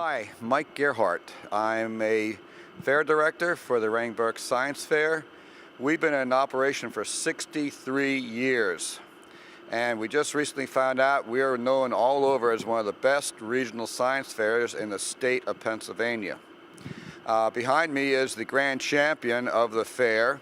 Hi, Mike Gerhardt. I'm a fair director for the Berks Science Fair. We've been in operation for 63 years, and we just recently found out we are known all over as one of the best regional science fairs in the state of Pennsylvania. Behind me is the grand champion of the fair.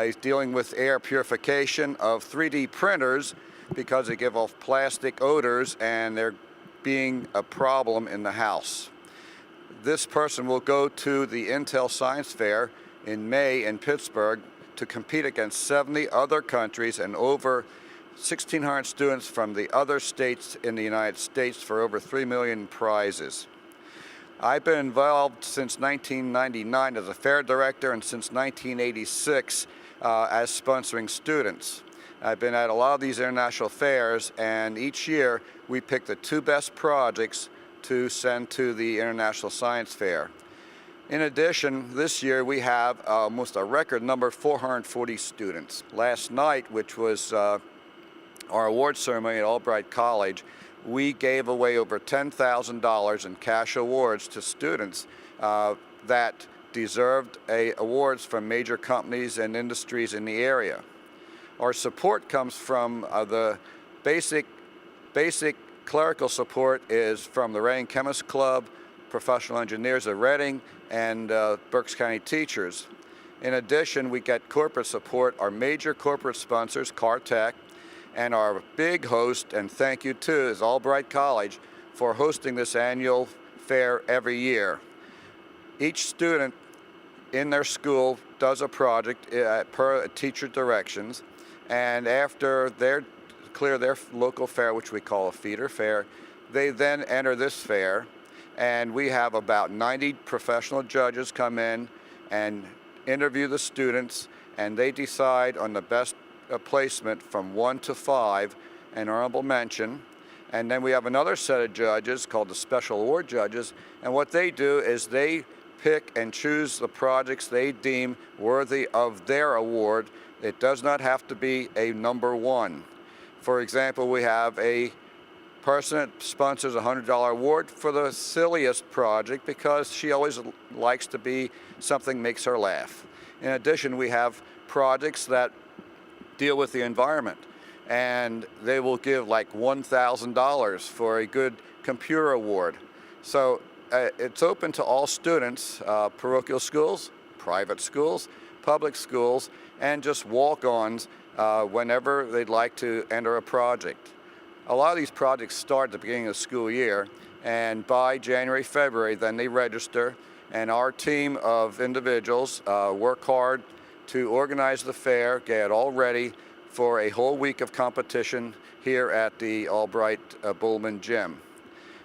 He's dealing with air purification of 3D printers because they give off plastic odors and they're being a problem in the house. This person will go to the Intel Science Fair in May in Pittsburgh to compete against 70 other countries and over 1,600 students from the other states in the United States for over 3 million prizes. I've been involved since 1999 as a fair director and since 1986 as sponsoring students. I've been at a lot of these international fairs, and each year we pick the 2 best projects to send to the International Science Fair. In addition, this year we have almost a record number, 440 students. Last night, which was our award ceremony at Albright College, we gave away over $10,000 in cash awards to students that deserved awards from major companies and industries in the area. Our support comes from the basic clerical support is from the Reading Chemist Club, professional engineers of Reading, and Berks County teachers. In addition, we get corporate support. Our major corporate sponsors, CarTech, and our big host, and thank you too, is Albright College for hosting this annual fair every year. Each student in their school does a project per teacher directions, and after they clear their local fair, which we call a feeder fair, they then enter this fair, and we have about 90 professional judges come in and interview the students, and they decide on the best placement from 1 to 5, an honorable mention. And then we have another set of judges called the special award judges, and what they do is they pick and choose the projects they deem worthy of their award. It does not have to be a number 1. For example, we have a person that sponsors a $100 award for the silliest project because she always likes to be something makes her laugh. In addition, we have projects that deal with the environment, and they will give like $1,000 for a good computer award. So it's open to all students, parochial schools, private schools, public schools, and just walk-ons whenever they'd like to enter a project. A lot of these projects start at the beginning of the school year, and by January, February, then they register, and our team of individuals work hard to organize the fair, get it all ready for a whole week of competition here at the Albright Bullman Gym.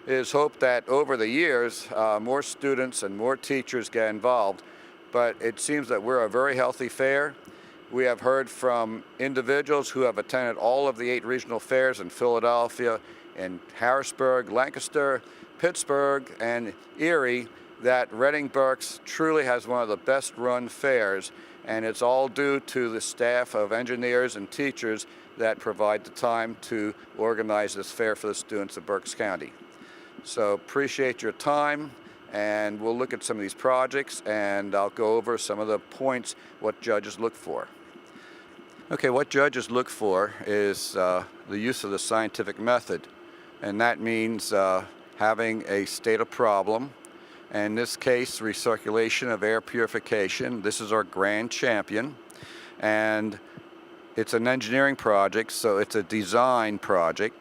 It is hoped that over the years, more students and more teachers get involved, but it seems that we're a very healthy fair. We have heard from individuals who have attended all of the 8 regional fairs in Philadelphia, in Harrisburg, Lancaster, Pittsburgh, and Erie that Reading Berks truly has one of the best run fairs, and it's all due to the staff of engineers and teachers that provide the time to organize this fair for the students of Berks County. So appreciate your time, and we'll look at some of these projects, and I'll go over some of the points what judges look for. Okay, what judges look for is the use of the scientific method, and that means having a state a problem. In this case, recirculation of air purification. This is our grand champion, and it's an engineering project, so it's a design project,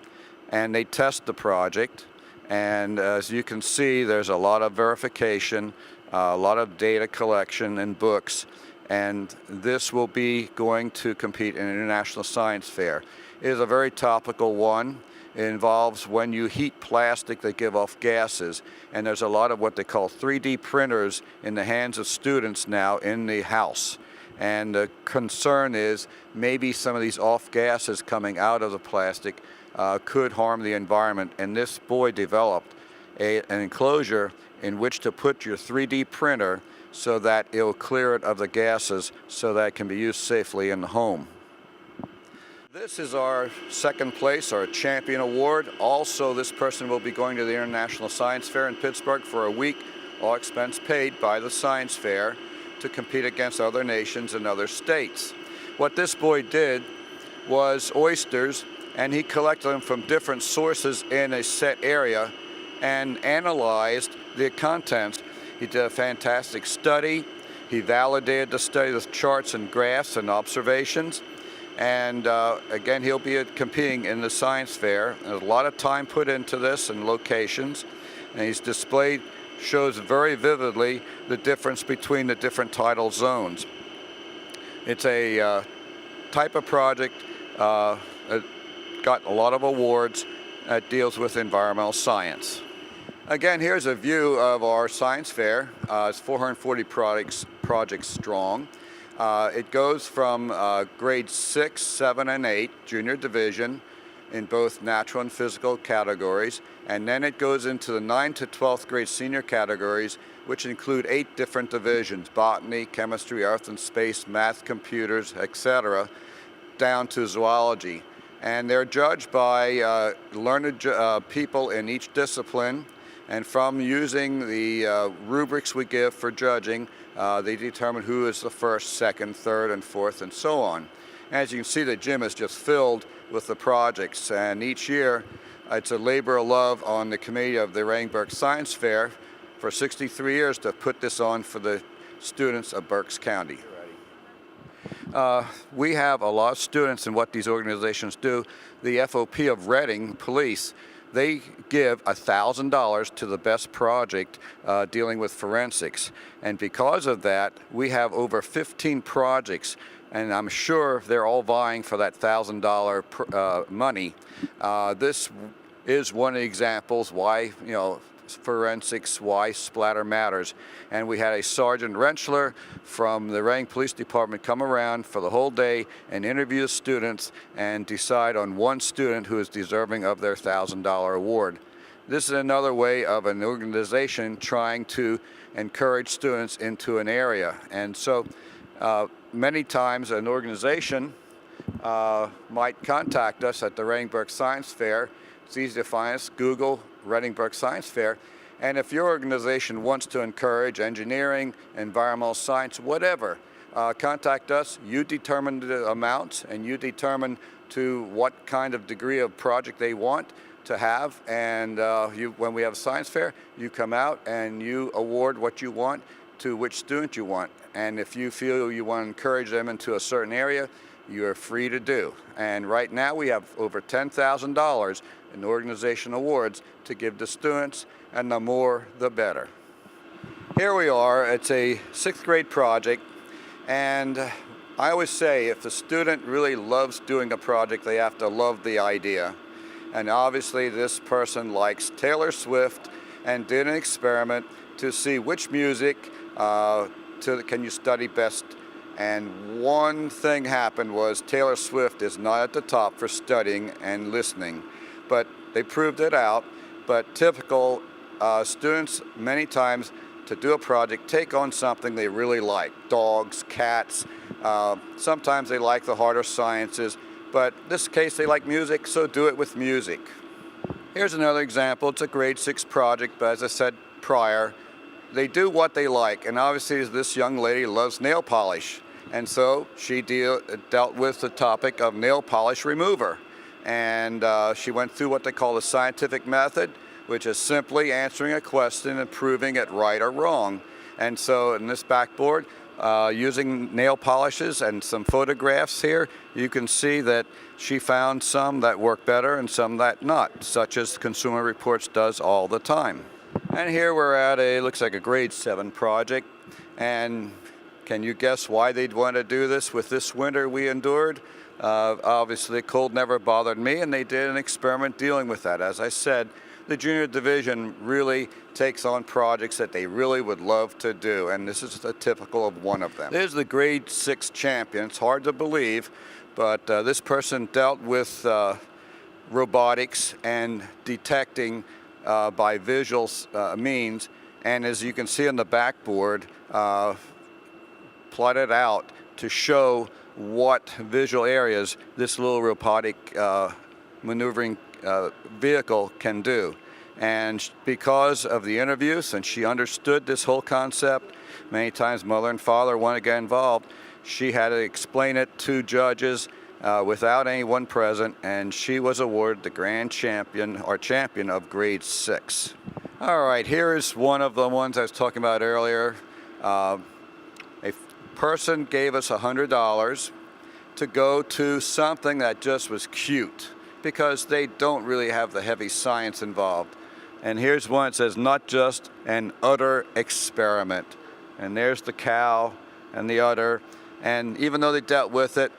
and they test the project, and as you can see, there's a lot of verification, a lot of data collection and books, and this will be going to compete in an International Science Fair. It is a very topical one. It involves when you heat plastic, they give off gases, and there's a lot of what they call 3D printers in the hands of students now in the house. And the concern is maybe some of these off gases coming out of the plastic could harm the environment, and this boy developed an enclosure in which to put your 3D printer so that it will clear it of the gases so that it can be used safely in the home. This is our second place, our champion award. Also, this person will be going to the International Science Fair in Pittsburgh for a week, all expense paid by the Science Fair, to compete against other nations and other states. What this boy did was oysters, and he collected them from different sources in a set area and analyzed the contents. He did a fantastic study. He validated the study with charts and graphs and observations. And again, he'll be competing in the science fair. There's a lot of time put into this and locations, and he's displayed, shows very vividly the difference between the different tidal zones. It's a type of project that got a lot of awards that deals with environmental science. Again, here's a view of our science fair. It's 440 projects strong. It goes from grades 6, 7, and 8, junior division, in both natural and physical categories, and then it goes into the 9th to 12th grade senior categories, which include 8 different divisions: botany, chemistry, earth and space, math, computers, etc., down to zoology. And they're judged by learned people in each discipline, and from using the rubrics we give for judging, they determine who is the first, second, third, and fourth, and so on. As you can see, the gym is just filled with the projects, and each year it's a labor of love on the committee of the Berks Science Fair for 63 years to put this on for the students of Berks County. We have a lot of students in what these organizations do. The FOP of Reading Police, they give $1,000 to the best project dealing with forensics. And because of that, we have over 15 projects, and I'm sure they're all vying for that $1,000 money. This is one of the examples why, forensics, why splatter matters. And we had a Sergeant Rentschler from the Reading Police Department come around for the whole day and interview the students and decide on one student who is deserving of their $1,000 award. This is another way of an organization trying to encourage students into an area. And so many times an organization might contact us at the Berks Science Fair. It's easy to find us. Google Berks Science Fair. And if your organization wants to encourage engineering, environmental science, whatever, contact us. You determine the amounts, and you determine to what kind of degree of project they want to have. And when we have a science fair, you come out and you award what you want to which student you want. And if you feel you want to encourage them into a certain area, you are free to do. And right now we have over $10,000 in organization awards to give to students, and the more the better. Here we are. It's a 6th grade project, and I always say if the student really loves doing a project, they have to love the idea. And obviously this person likes Taylor Swift and did an experiment to see which music can you study best. And one thing happened was Taylor Swift is not at the top for studying and listening, but they proved it out. But typical students, many times, to do a project, take on something they really like: dogs, cats. Sometimes they like the harder sciences, but in this case they like music, so do it with music. Here's another example. It's a grade 6 project, but as I said prior, they do what they like. And obviously this young lady loves nail polish, and so she dealt with the topic of nail polish remover. And she went through what they call the scientific method, which is simply answering a question and proving it right or wrong. And so in this backboard, using nail polishes and some photographs here, you can see that she found some that work better and some that not, such as Consumer Reports does all the time. And here we're at looks like a grade 7 project. And can you guess why they'd want to do this with this winter we endured? Obviously, cold never bothered me, and they did an experiment dealing with that. As I said, the junior division really takes on projects that they really would love to do, and this is a typical of one of them. There's the grade 6 champion. It's hard to believe, but this person dealt with robotics and detecting by visual means, and as you can see on the backboard, plotted out to show what visual areas this little robotic maneuvering vehicle can do. And because of the interviews, and she understood this whole concept, many times mother and father want to get involved, she had to explain it to judges without anyone present, and she was awarded the grand champion, or champion of grade 6. All right, here is one of the ones I was talking about earlier. A person gave us $100 to go to something that just was cute, because they don't really have the heavy science involved. And here's one that says, not just an udder experiment. And there's the cow and the udder. And even though they dealt with it,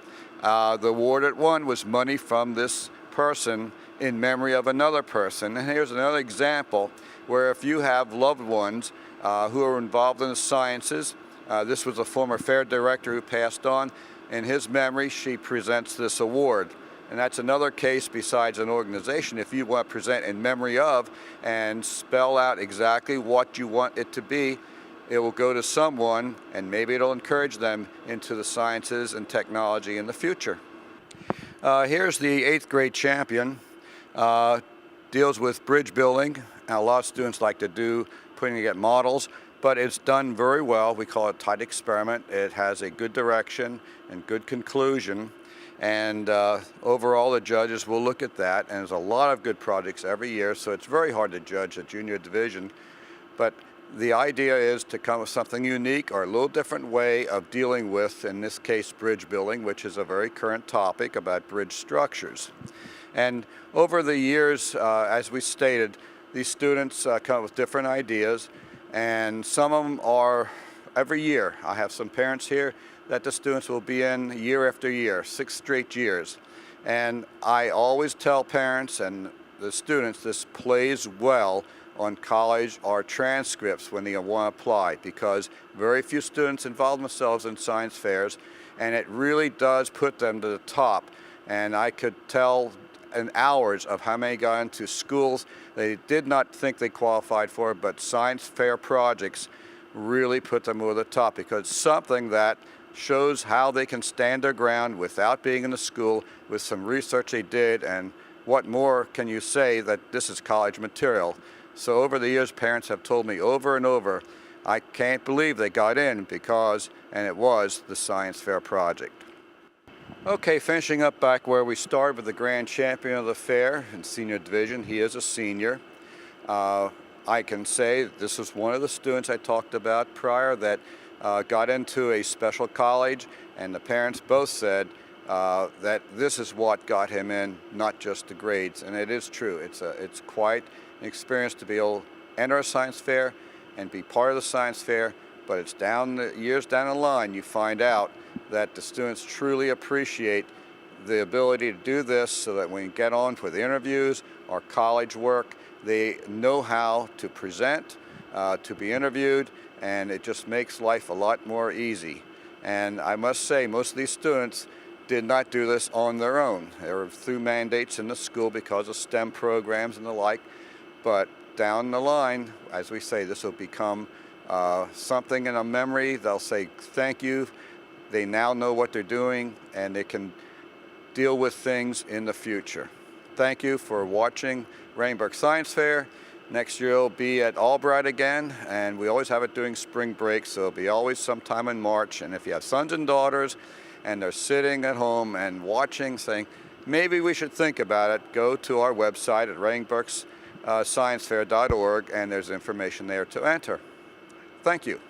the awarded one was money from this person in memory of another person. And here's another example where if you have loved ones who are involved in the sciences, this was a former fair director who passed on. In his memory, she presents this award. And that's another case besides an organization. If you want to present in memory of and spell out exactly what you want it to be, it will go to someone, and maybe it'll encourage them into the sciences and technology in the future. Here's the 8th grade champion. Deals with bridge building. Now, a lot of students like to do putting together models, but it's done very well. We call it a tight experiment. It has a good direction and good conclusion. And overall, the judges will look at that, and there's a lot of good projects every year, so it's very hard to judge a junior division. But the idea is to come with something unique or a little different way of dealing with, in this case, bridge building, which is a very current topic about bridge structures. And over the years, as we stated, these students come up with different ideas, and some of them are every year. I have some parents here that the students will be in year after year, 6 straight years. And I always tell parents and the students this plays well on college or transcripts when they want to apply, because very few students involve themselves in science fairs, and it really does put them to the top. And I could tell in hours of how many got into schools they did not think they qualified for, but science fair projects really put them over the top, because it's something that shows how they can stand their ground without being in the school, with some research they did, and what more can you say that this is college material. So over the years, parents have told me over and over, I can't believe they got in because, and it was, the science fair project. Okay, finishing up back where we started with the grand champion of the fair in senior division. He is a senior. I can say this was one of the students I talked about prior that got into a special college, and the parents both said that this is what got him in, not just the grades. And it is true. It's quite an experience to be able to enter a science fair and be part of the science fair, but it's years down the line you find out that the students truly appreciate the ability to do this, so that when you get on for the interviews or college work, they know how to present, to be interviewed, and it just makes life a lot more easy. And I must say, most of these students did not do this on their own. They were through mandates in the school because of STEM programs and the like, but down the line, as we say, this will become something in a memory. They'll say thank you. They now know what they're doing, and they can deal with things in the future. Thank you for watching Rainburg Science Fair. Next year it'll be at Albright again, and we always have it during spring break, so it'll be always sometime in March. And if you have sons and daughters and they're sitting at home and watching, saying, maybe we should think about it, go to our website at rainburgsciencefair.org, and there's information there to enter. Thank you.